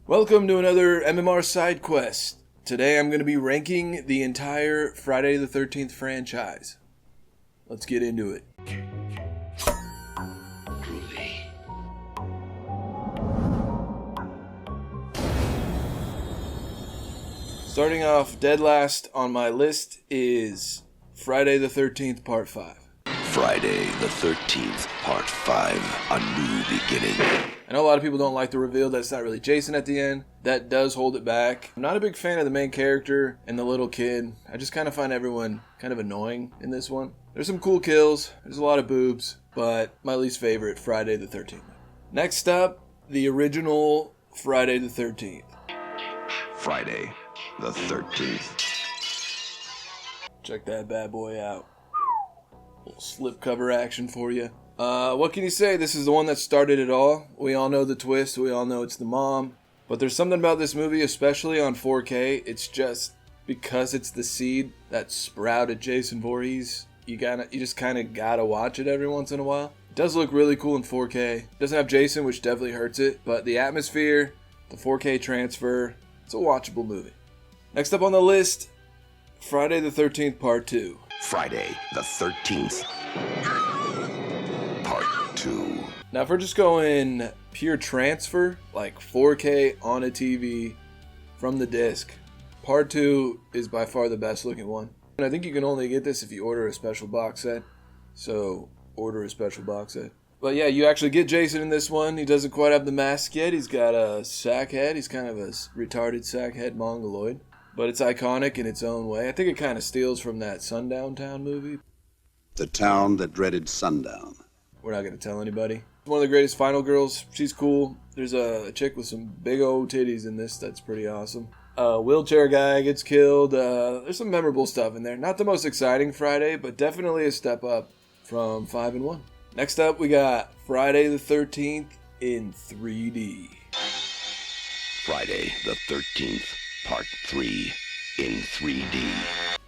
Welcome to another MMR side quest. Today I'm going to be ranking the entire Friday the 13th franchise. Let's get into it. Starting off dead last on my list is Friday the 13th Part 5. Friday the 13th Part 5, A New Beginning. I know a lot of people don't like the reveal that it's not really Jason at the end. That does hold it back. I'm not a big fan of the main character and the little kid. I just kind of find everyone kind of annoying in this one. There's some cool kills, there's a lot of boobs, but my least favorite, Friday the 13th. Next up, the original Friday the 13th. Friday the 13th. Check that bad boy out. Little slipcover action for you. What can you say? This is the one that started it all. We all know the twist. We all know it's the mom. But there's something about this movie, especially on 4K. It's just because it's the seed that sprouted Jason Voorhees. You just kind of gotta watch it every once in a while. It does look really cool in 4K. It doesn't have Jason, which definitely hurts it. But the atmosphere, the 4K transfer, it's a watchable movie. Next up on the list, Friday the 13th Part 2. Friday the 13th Part 2. Now if we're just going pure transfer, like 4K on a TV from the disc, Part 2 is by far the best looking one. And I think you can only get this if you order a special box set. So order a special box set. But yeah, you actually get Jason in this one. He doesn't quite have the mask yet. He's got a sack head. He's kind of a retarded sack head mongoloid. But it's iconic in its own way. I think it kind of steals from that Sundown Town movie. The town that dreaded sundown. We're not going to tell anybody. One of the greatest final girls. She's cool. There's a chick with some big old titties in this that's pretty awesome. Wheelchair guy gets killed. There's some memorable stuff in there. Not the most exciting Friday, but definitely a step up from 5 and 1. Next up, we got Friday the 13th in 3D. Friday the 13th Part 3 in 3D.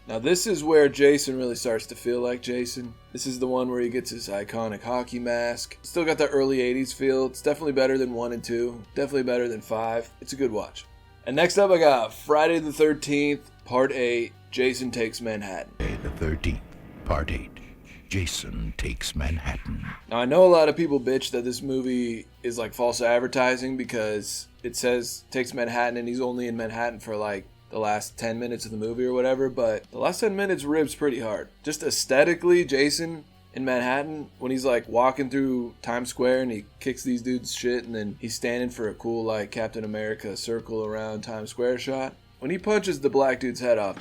Now this is where Jason really starts to feel like Jason. This is the one where he gets his iconic hockey mask. Still got that early 80s feel. It's definitely better than 1 and 2. Definitely better than 5. It's a good watch. And next up I got Friday the 13th Part 8, Jason Takes Manhattan. Friday the 13th Part 8, Jason Takes Manhattan. Now I know a lot of people bitch that this movie is like false advertising because it says takes Manhattan and he's only in Manhattan for like the last 10 minutes of the movie or whatever, but the last 10 minutes ribs pretty hard. Just aesthetically, Jason in Manhattan, when he's like walking through Times Square and he kicks these dudes shit and then he's standing for a cool like Captain America circle around Times Square shot. When he punches the black dude's head off,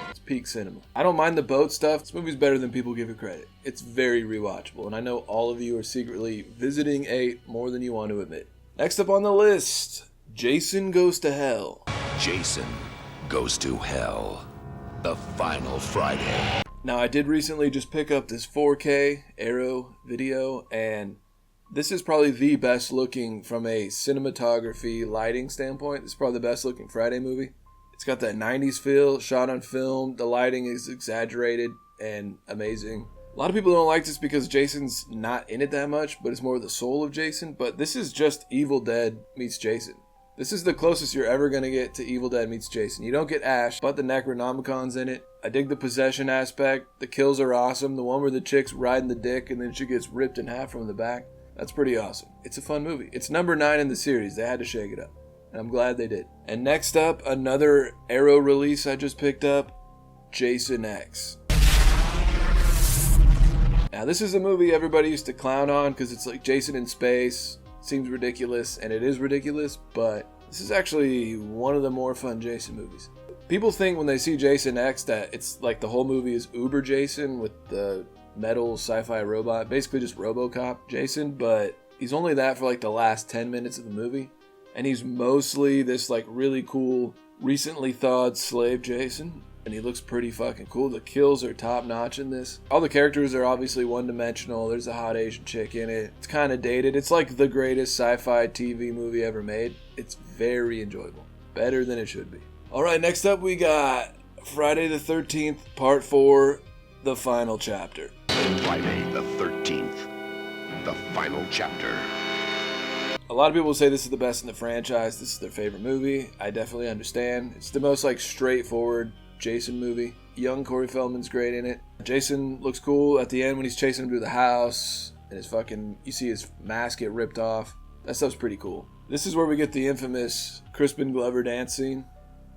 it's peak cinema. I don't mind the boat stuff. This movie's better than people give it credit. It's very rewatchable, and I know all of you are secretly visiting 8 more than you want to admit. Next up on the list, Jason Goes to Hell. Jason Goes to Hell. The Final Friday. Now, I did recently just pick up this 4K Arrow video, and this is probably the best looking from a cinematography lighting standpoint. This is probably the best looking Friday movie. It's got that 90s feel, shot on film. The lighting is exaggerated and amazing. A lot of people don't like this because Jason's not in it that much, but it's more the soul of Jason. But this is just Evil Dead meets Jason. This is the closest you're ever going to get to Evil Dead meets Jason. You don't get Ash, but the Necronomicon's in it. I dig the possession aspect. The kills are awesome. The one where the chick's riding the dick and then she gets ripped in half from the back. That's pretty awesome. It's a fun movie. It's number 9 in the series. They had to shake it up. And I'm glad they did. And next up, another Arrow release I just picked up, Jason X. Now this is a movie everybody used to clown on because it's like Jason in space. Seems ridiculous, and it is ridiculous, but this is actually one of the more fun Jason movies. People think when they see Jason X that it's like the whole movie is Uber Jason with the metal sci-fi robot, basically just RoboCop Jason, but he's only that for like the last 10 minutes of the movie. And he's mostly this like really cool, recently thawed slave Jason. And he looks pretty fucking cool. The kills are top notch in this. All the characters are obviously one-dimensional. There's a hot Asian chick in it. It's kind of dated. It's like the greatest sci-fi TV movie ever made. It's very enjoyable. Better than it should be. Alright, next up we got Friday the 13th, Part 4, The Final Chapter. Friday the 13th, The Final Chapter. A lot of people say this is the best in the franchise. This is their favorite movie. I definitely understand. It's the most like straightforward Jason movie. Young Corey Feldman's great in it. Jason looks cool at the end when he's chasing him through the house and you see his mask get ripped off. That stuff's pretty cool. This is where we get the infamous Crispin Glover dance scene.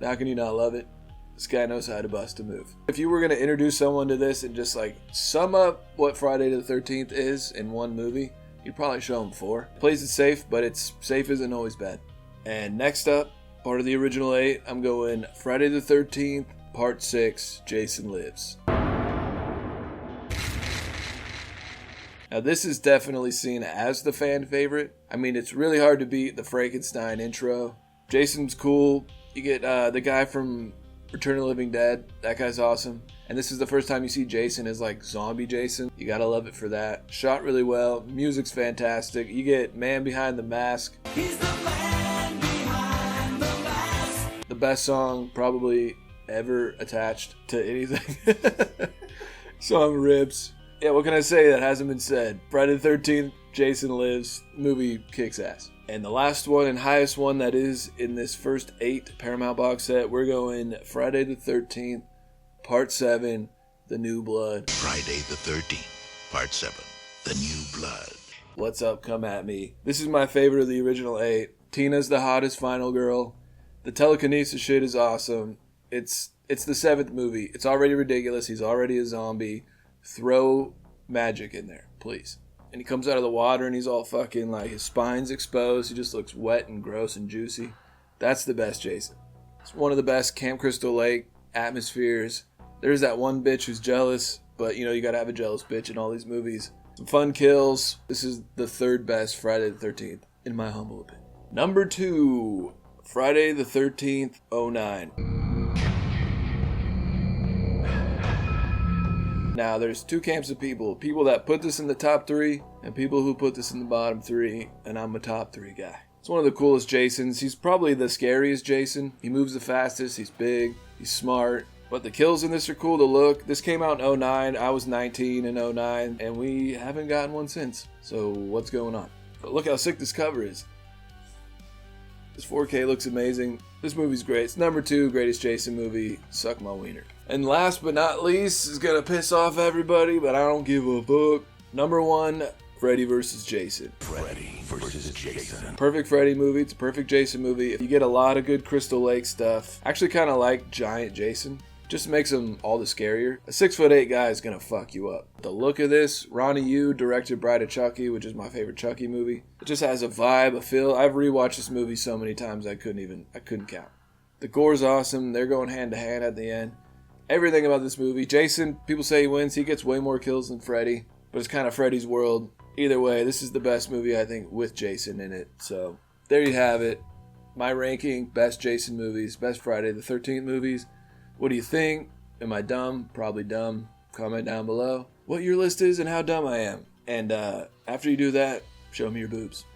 How can you not love it? This guy knows how to bust a move. If you were going to introduce someone to this and just like sum up what Friday the 13th is in one movie, you'd probably show them 4. Plays it safe, but it's safe isn't always bad. And next up, part of the original 8, I'm going Friday the 13th, Part 6, Jason Lives. Now this is definitely seen as the fan favorite. I mean, it's really hard to beat the Frankenstein intro. Jason's cool. You get the guy from Return of the Living Dead. That guy's awesome. And this is the first time you see Jason as like zombie Jason. You gotta love it for that. Shot really well. Music's fantastic. You get Man Behind the Mask. He's the man behind the mask. The best song probably ever attached to anything. Song rips. Yeah, what can I say that hasn't been said? Friday the 13th, Jason Lives. Movie kicks ass. And the last one and highest one that is in this first 8 Paramount box set, we're going Friday the 13th, Part 7, The New Blood. Friday the 13th, Part 7, The New Blood. What's up? Come at me. This is my favorite of the original 8. Tina's the hottest final girl. The telekinesis shit is awesome. It's the 7th movie. It's already ridiculous. He's already a zombie. Throw magic in there, please. And he comes out of the water and he's all fucking like his spine's exposed. He just looks wet and gross and juicy. That's the best Jason. It's one of the best Camp Crystal Lake atmospheres. There's that one bitch who's jealous, but you know you gotta have a jealous bitch in all these movies. Some fun kills. This is the 3rd best Friday the 13th, in my humble opinion. Number 2, Friday the 13th, 09. Now, there's 2 camps of people. People that put this in the top 3 and people who put this in the bottom 3, and I'm a top 3 guy. It's one of the coolest Jasons. He's probably the scariest Jason. He moves the fastest, he's big, he's smart. But the kills in this are cool to look. This came out in 09. I was 19 in 09, and we haven't gotten one since. So what's going on? But look how sick this cover is. This 4K looks amazing. This movie's great. It's number 2 greatest Jason movie. Suck my wiener. And last but not least, is gonna piss off everybody, but I don't give a fuck. Number 1, Freddy vs. Jason. Freddy vs. Jason. Perfect Freddy movie. It's a perfect Jason movie. You get a lot of good Crystal Lake stuff. I actually kind of like Giant Jason. Just makes him all the scarier. A 6'8" guy is gonna fuck you up. The look of this, Ronnie Yu directed Bride of Chucky, which is my favorite Chucky movie. It just has a vibe, a feel. I've rewatched this movie so many times I couldn't count. The gore's awesome. They're going hand to hand at the end. Everything about this movie. Jason, people say he wins. He gets way more kills than Freddy, but it's kind of Freddy's world. Either way, this is the best movie, I think, with Jason in it. So there you have it. My ranking, best Jason movies, best Friday the 13th movies. What do you think? Am I dumb? Probably dumb. Comment down below what your list is and how dumb I am. And after you do that, show me your boobs.